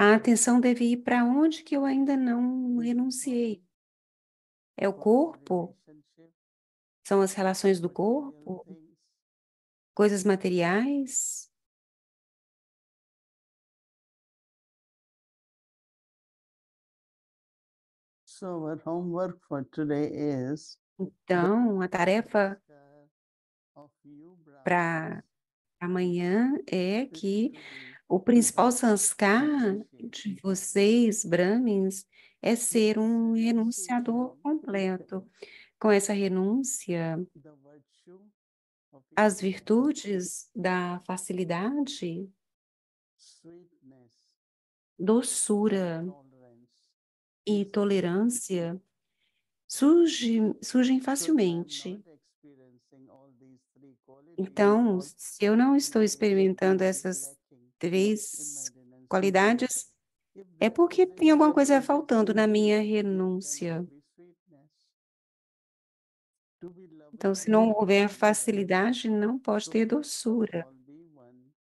A atenção deve ir para onde que eu ainda não renunciei. É o corpo? São as relações do corpo? Coisas materiais? So our homework for today is Então, a tarefa of you para Brahmins amanhã é is que to be o principal sanskar de appreciative. vocês, Brahmins, é With ser this um renunciador renunciation, completo. Com essa renúncia, the virtue of as easiness, virtudes da facilidade, sweetness, and doçura tolerance e easily come. tolerância surgem So if I am not facilmente. experiencing all these three qualities, Então, se eu não estou then there is experimentando something essas lacking in my três renunciation. qualidades, If é there is porque tem alguma coisa renunciation, faltando na minha there cannot renúncia. be sweetness. To be Então, lovers se não of houver others, facilidade, não pode so ter first of doçura. all be one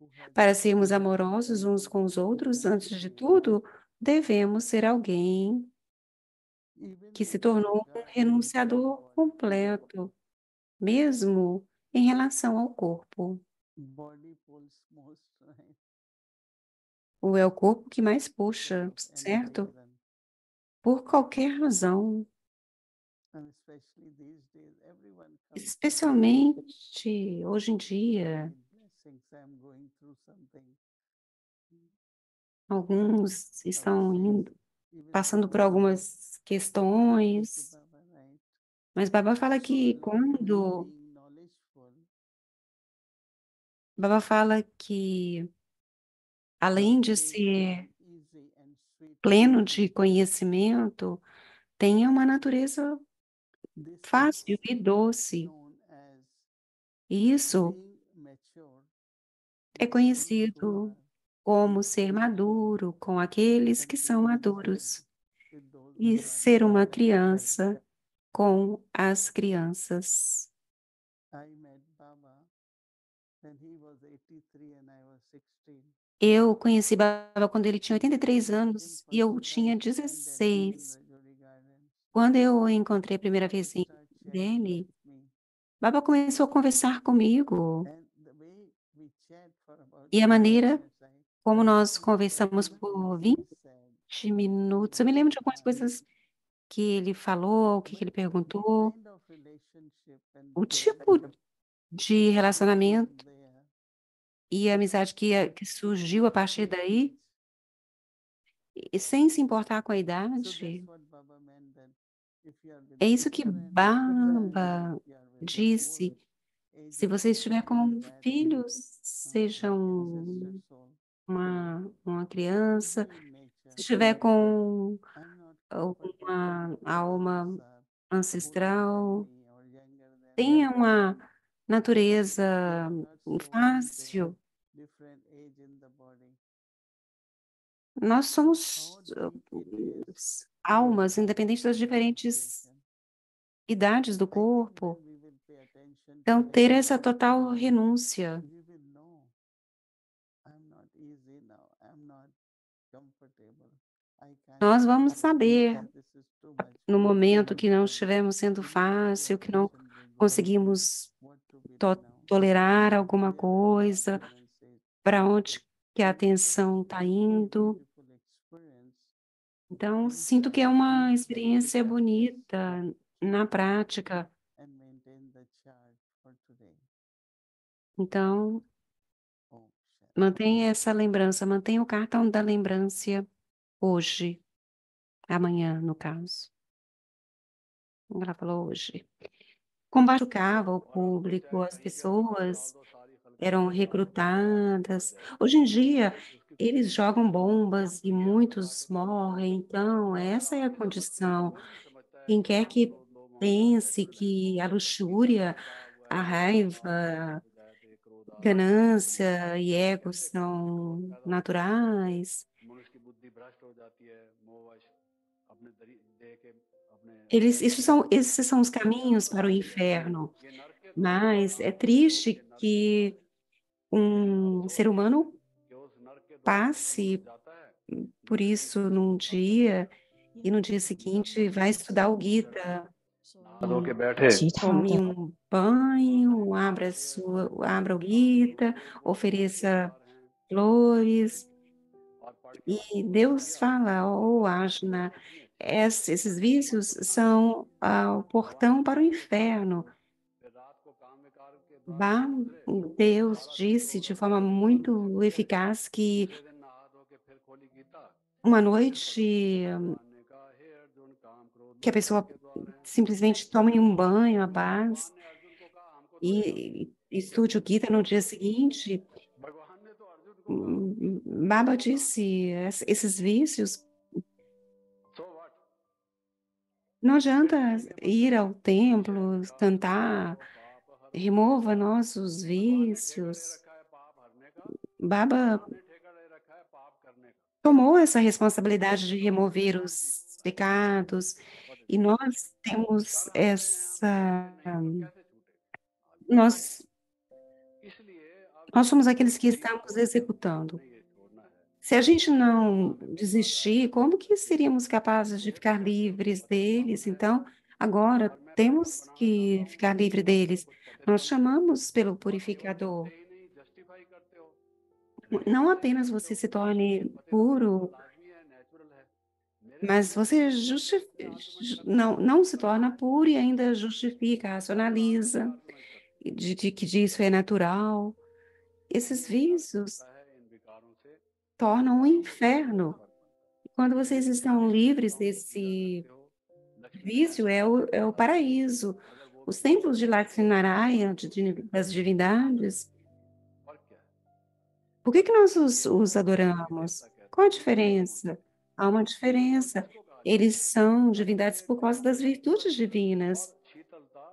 who has Para sermos experienced amorosos uns com os outros, antes de renunciation, tudo, devemos ser alguém even que se with tornou um regard to the renunciador body. completo, mesmo em relação ao corpo. Body pulls most, right? Ou é o corpo que mais Because puxa, of any certo? reason. Por qualquer razão. And especially these days, everyone comes to me Especialmente hoje em I dia, need blessings. I'm going through something. alguns I was estão saying, indo, even passando por Baba algumas agreed to questões, Baba, right? mas Baba fala So que along with quando being knowledgeful, Baba fala que the além de patient, ser easy, and sweet pleno de nature, conhecimento, tenha uma natureza this fácil is e doce. known as E isso being mature é with those who conhecido are como ser mature, maduro com aqueles and que são being infant maduros with those e who are ser uma infant. criança com as crianças. I met Baba when he was 83 and I was 16. Eu conheci Baba quando ele tinha 83 I met him anos e for eu some time tinha stranded in 16. Rajouri Gardens. Quando eu o encontrei a primeira Baba vez started chatting dele, with me. Baba começou a conversar comigo. And the way we chat for about E a 20 maneira minutes, I como nós remember conversamos few por things 20 he said. minutos, eu me lembro de algumas coisas que ele falou, que But ele the perguntou, kind of relationship and o bond tipo de which was relacionamento there, e amizade que surgiu a partir daí, ages. e sem se importar com a So that's idade. what Baba meant that if you are with É the isso que parents, grand. Baba If you are with the old disse. Se aged você estiver parents, com that filhos, like ancestor sejam soul. uma So be criança, in nature. se estiver com I'm not comfortable uma if others alma are older than ancestral, me or younger than me. tenha uma natureza We are not souls with fácil. different age in the body. Nós So somos how deep it is almas, independente das diferentes renunciation. idades do I think corpo. when we will pay attention to Então, this, ter essa total renúncia. we will know I'm not easy now. I'm not comfortable. I can't Nós do vamos this. saber, This is too much no for me. momento que não estivermos sendo We will pay fácil, que não attention, Bhagwan. conseguimos What to be now? tolerar alguma Where I am not coisa, renunciate. para onde que a And this is atenção está very indo. beautiful experience Então, in sinto que é uma experiência practice. bonita na prática. And maintain the chart for today. Então, Oh, Shanti. mantenha essa lembrança, mantenha o cartão da lembrança hoje, amanhã, no caso. Ela falou hoje. Como machucava o público, as pessoas eram recrutadas. Hoje em dia, eles jogam bombas e muitos morrem. Então, essa é a condição. Quem quer que pense que a luxúria, a raiva, ganância e ego são naturais, esses são os caminhos para o inferno. Mas é triste que um ser humano passe por isso num dia e no dia seguinte vai estudar o Gita. धो के बैठे 其他 Tome 的 um banho, abra o Gita, ofereça flores. E Deus fala, ô Ajna, esses vícios são o portão para o inferno. Ba- Deus disse de forma muito eficaz que uma noite que a pessoa simplesmente tome um banho à base e estude o Gita no dia seguinte. Baba disse, esses vícios, não adianta ir ao templo, cantar, remova nossos vícios. Baba tomou essa responsabilidade de remover os pecados e nós temos nós, nós somos aqueles que estamos executando. Se a gente não desistir, como que seríamos capazes de ficar livres deles? Então, agora temos que ficar livre deles. Nós chamamos pelo purificador. Não apenas você se torne puro, mas você não se torna puro e ainda justifica, racionaliza, de que isso é natural. Esses vícios tornam um inferno. Quando vocês estão livres desse vício, é o paraíso. Os templos de Lakshminarayana, das divindades, por que que nós os adoramos? Qual a diferença? Há uma diferença. Eles são divindades por causa das virtudes divinas.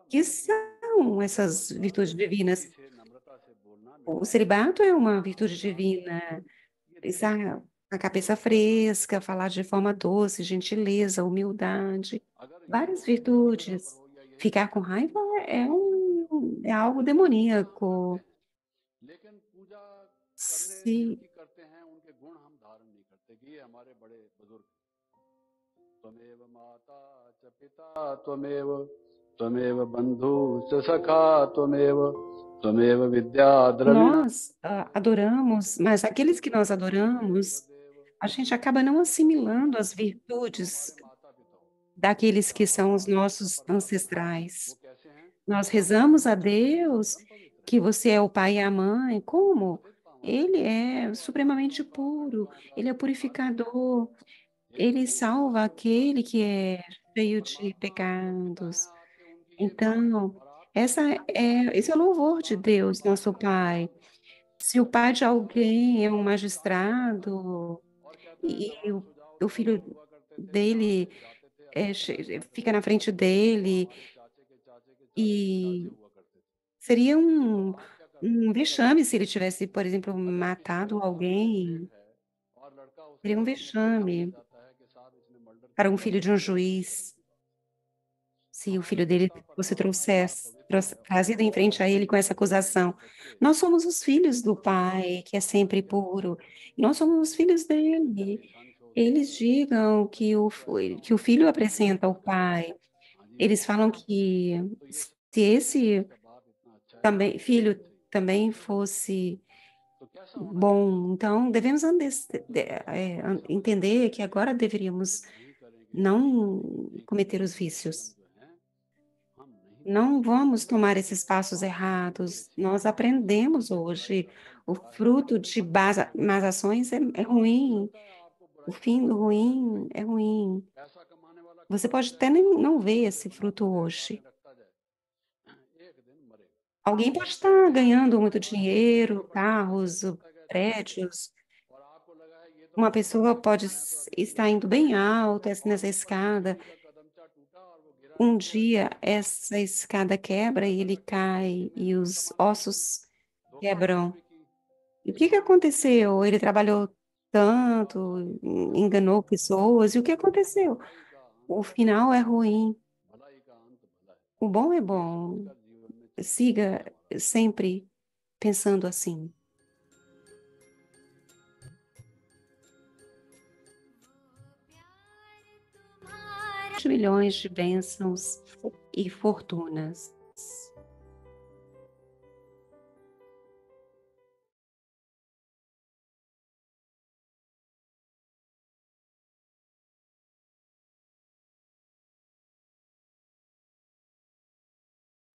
Que são essas virtudes divinas? O celibato é uma virtude divina. Estar a cabeça fresca, falar de forma doce, gentileza, humildade, várias virtudes. Ficar com raiva é algo demoníaco. Se त्वमेव माता च पिता त्वमेव त्वमेव बंधु च सखा त्वमेव विद्या द्रविणं nós adoramos, mas aqueles que nós adoramos, a gente acaba não assimilando as virtudes daqueles que são os nossos ancestrais. Nós rezamos a Deus que você é o pai e a mãe. Como? Ele é supremamente puro, ele é purificador, ele salva aquele que é cheio de pecados. Então, esse é o louvor de Deus, nosso Pai. Se o pai de alguém é um magistrado e o filho dele fica na frente dele e seria um vexame se ele tivesse, por exemplo, matado alguém. Seria um vexame para um filho de um juiz, se o filho dele fosse trazido em frente a ele com essa acusação. Nós somos os filhos do Pai, que é sempre puro. Nós somos os filhos dele. Eles digam que o filho apresenta ao Pai. Eles falam que se esse filho também fosse bom, então devemos entender que agora deveríamos não cometer os vícios. Não vamos tomar esses passos errados. Nós aprendemos hoje. O fruto de más ações é ruim. O fim do ruim é ruim. Você pode até nem não ver esse fruto hoje. Alguém pode estar ganhando muito dinheiro, carros, prédios. Uma pessoa pode estar indo bem alto nessa escada. Um dia essa escada quebra e ele cai e os ossos quebram. E o que que aconteceu? Ele trabalhou tanto, enganou pessoas, e o que aconteceu? O final é ruim. O bom é bom. Siga sempre pensando assim. milhões de bênçãos e fortunas.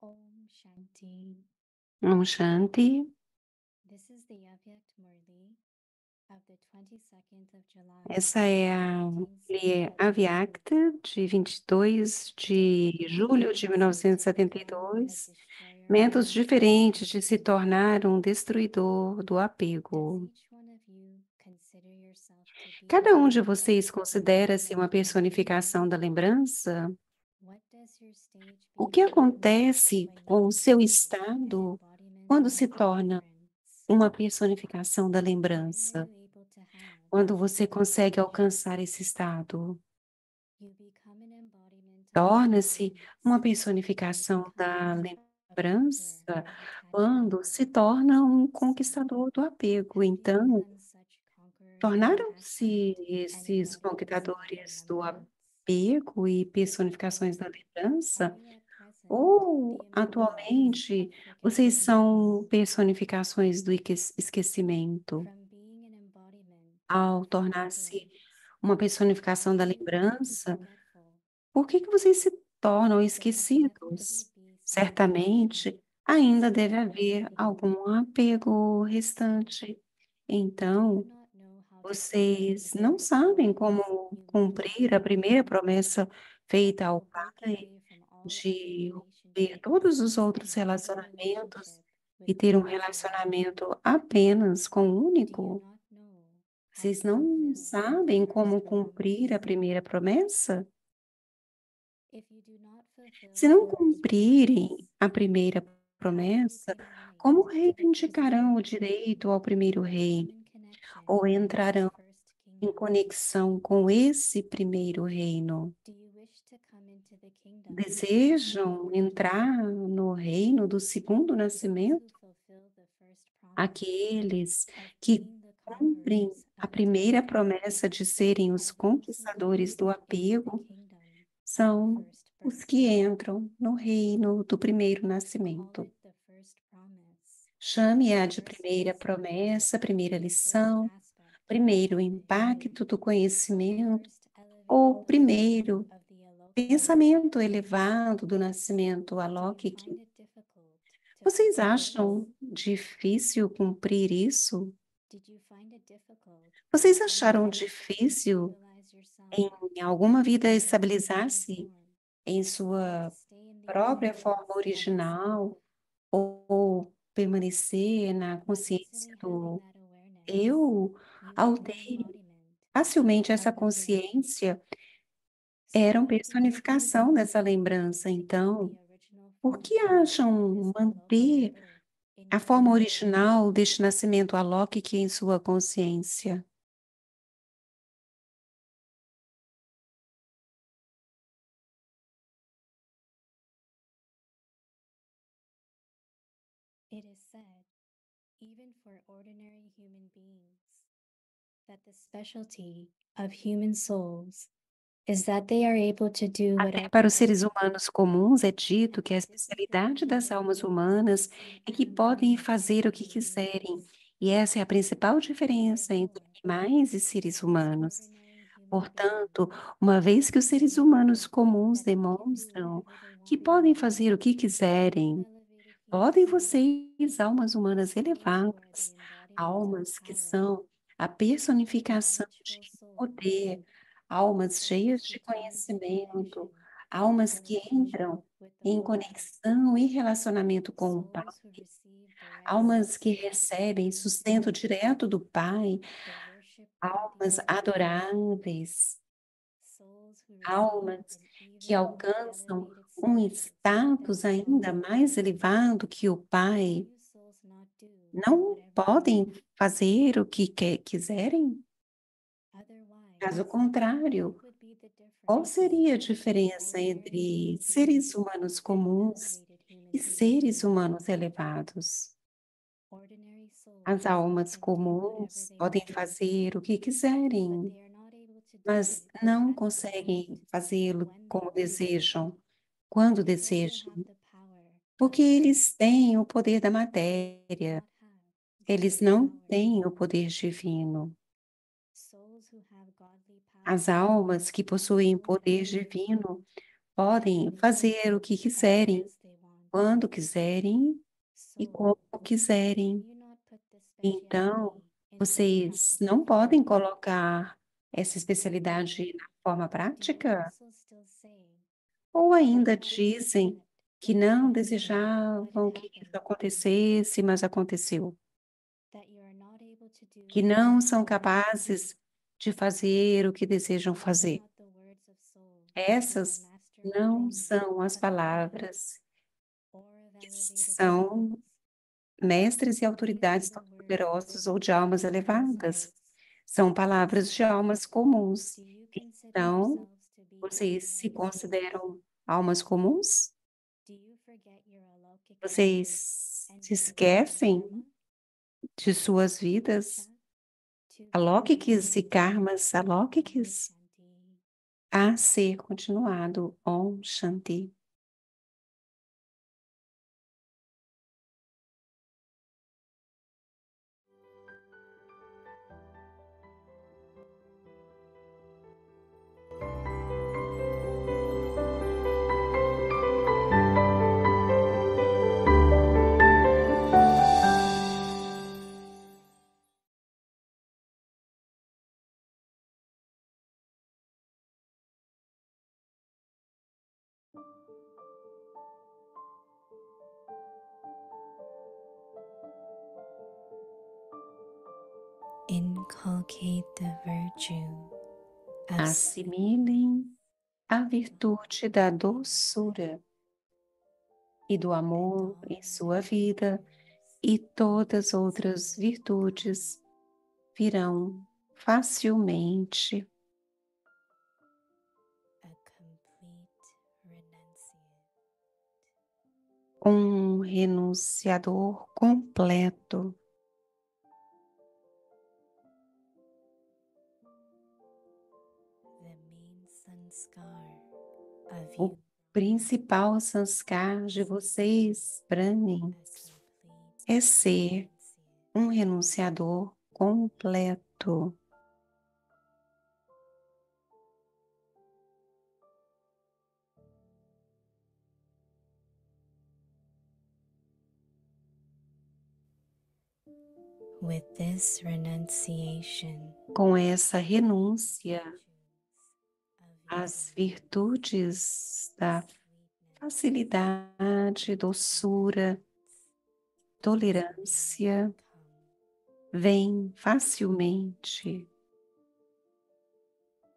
Om Shanti. Om Shanti. This is the Avyak Murli of the 22nd of July. Essa é a Avyakta de 22 de julho de 1972. Métodos diferentes de se tornar um destruidor do apego. Cada um de vocês considera-se uma personificação da lembrança? O que acontece com o seu estado quando se torna uma personificação da lembrança? Quando você consegue alcançar esse estado, torna-se uma personificação da lembrança quando se torna um conquistador do apego. Então, tornaram-se esses conquistadores do apego e personificações da lembrança? Ou, atualmente, vocês são personificações do esquecimento? Ao tornar-se uma personificação da lembrança, por que vocês se tornam esquecidos? Certamente, ainda deve haver algum apego restante. Então, vocês não sabem como cumprir a primeira promessa feita ao Pai de ver todos os outros relacionamentos e ter um relacionamento apenas com o único? Vocês não sabem como cumprir a primeira promessa? Se não cumprirem a primeira promessa, como reivindicarão o direito ao primeiro reino? Ou entrarão em conexão com esse primeiro reino? Desejam entrar no reino do segundo nascimento? Aqueles que cumprem a primeira promessa de serem os conquistadores do apego são os que entram no reino do primeiro nascimento. Chame-a de primeira promessa, primeira lição, primeiro impacto do conhecimento, ou primeiro pensamento elevado do nascimento alóquico. Vocês acham difícil cumprir isso? Vocês acharam difícil em alguma vida estabilizar-se em sua própria forma original ou permanecer na consciência do eu? Ao ter facilmente essa consciência, era uma personificação dessa lembrança. Então, por que acham manter a forma original deste nascimento alóquico em sua consciência? It is said, even for ordinary human beings, that the specialty of human souls is that they are able to do Até whatever para os seres humanos comuns é dito que a especialidade das almas humanas é que podem fazer o que quiserem, e essa é a principal diferença entre animais e seres humanos. Portanto, uma vez que os seres humanos comuns demonstram que podem fazer o que quiserem, podem vocês, almas humanas elevadas, almas que são a personificação de poder, almas cheias de conhecimento, almas que entram em conexão e relacionamento com o Pai, almas que recebem sustento direto do Pai, almas adoráveis, almas que alcançam um status ainda mais elevado que o Pai, não podem fazer o que quiserem? Caso contrário, qual seria a diferença entre seres humanos comuns e seres humanos elevados? As almas comuns podem fazer o que quiserem, mas não conseguem fazê-lo como desejam, quando desejam, porque eles têm o poder da matéria, eles não têm o poder divino. As almas que possuem poder divino podem fazer o que quiserem, quando quiserem e como quiserem. Então, vocês não podem colocar essa especialidade na forma prática? Ou ainda dizem que não desejavam que isso acontecesse, mas aconteceu? Que não são capazes de fazer o que desejam fazer? Essas não são as palavras que são mestres e autoridades tão poderosos ou de almas elevadas. São palavras de almas comuns. Então, vocês se consideram almas comuns? Vocês se esquecem de suas vidas alóquicas e karmas alóquicos? A ser continuado. Om Shanti. Inculcate the virtue of Assimilem a virtude da doçura e do amor em sua vida, e todas outras virtudes virão facilmente. a complete renunciate. Um renunciador completo. The main sanskar of O you principal sanskar de vocês, Brahmins, é ser um renunciador completo. with this renunciation Com essa renúncia of às virtudes da facilidade, doçura, tolerância, vem facilmente.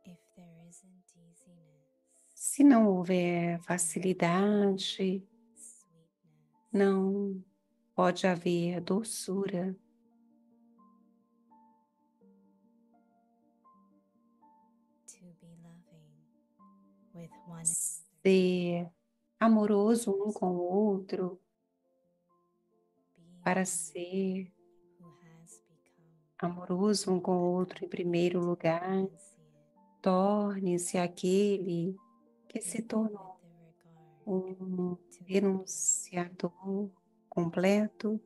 if there isn't easiness, Se não houver facilidade, sweetness, não pode haver doçura. to be loving with one Ser amoroso um com o outro, being para ser who has become amoroso um com o outro em primeiro lugar, renunciate torne-se aquele que se tornou with the regard um renunciador completo,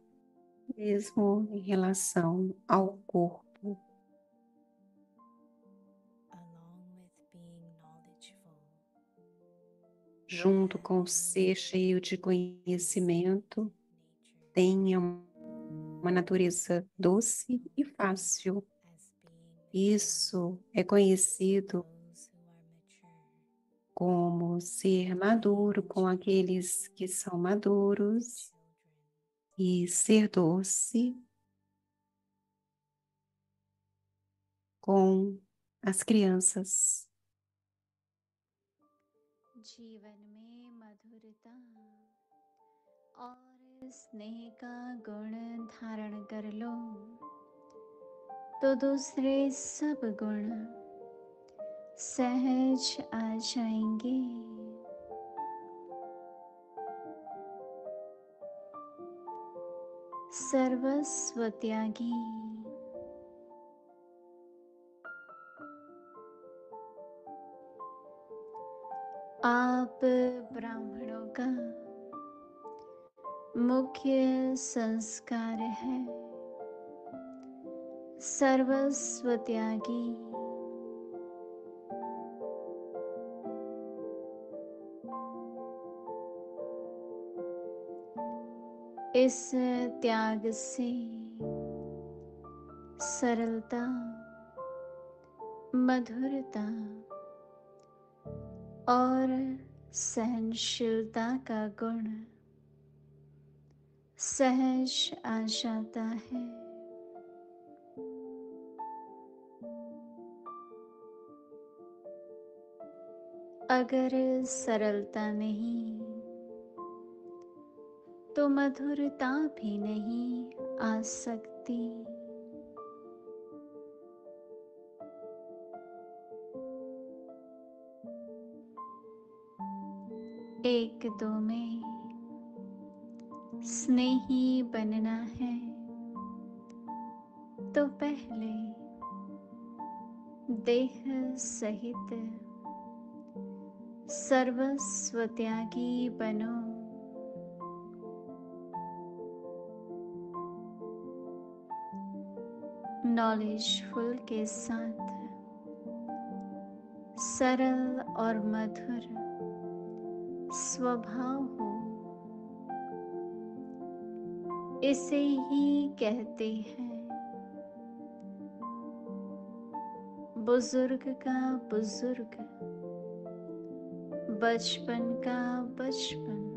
mesmo em relação ao corpo, along with being knowledgeful junto com ser cheio de conhecimento, nature tenha uma natureza doce e fácil. as being Isso é conhecido those who are mature como ser maduro com aqueles que são maduros children e ser doce com as crianças. जीवन में मधुरता और स्नेह का गुण धारण कर लो तो दूसरे सब गुण सहज आ जाएंगे। सर्वस्व त्यागी आप ब्राह्मणों का मुख्य संस्कार है सर्वस्व त्यागी। इस त्याग से सरलता, मधुरता और सहनशीलता का गुण सहज आ जाता है। अगर सरलता नहीं तो मधुरता भी नहीं आ सकती। एक दो में स्नेही बनना है तो पहले देह सहित सर्वस्व त्यागी बनो। नॉलेजफुल के साथ सरल और मधुर स्वभाव हो, इसे ही कहते हैं बुजुर्ग का बुजुर्ग, बचपन का बचपन।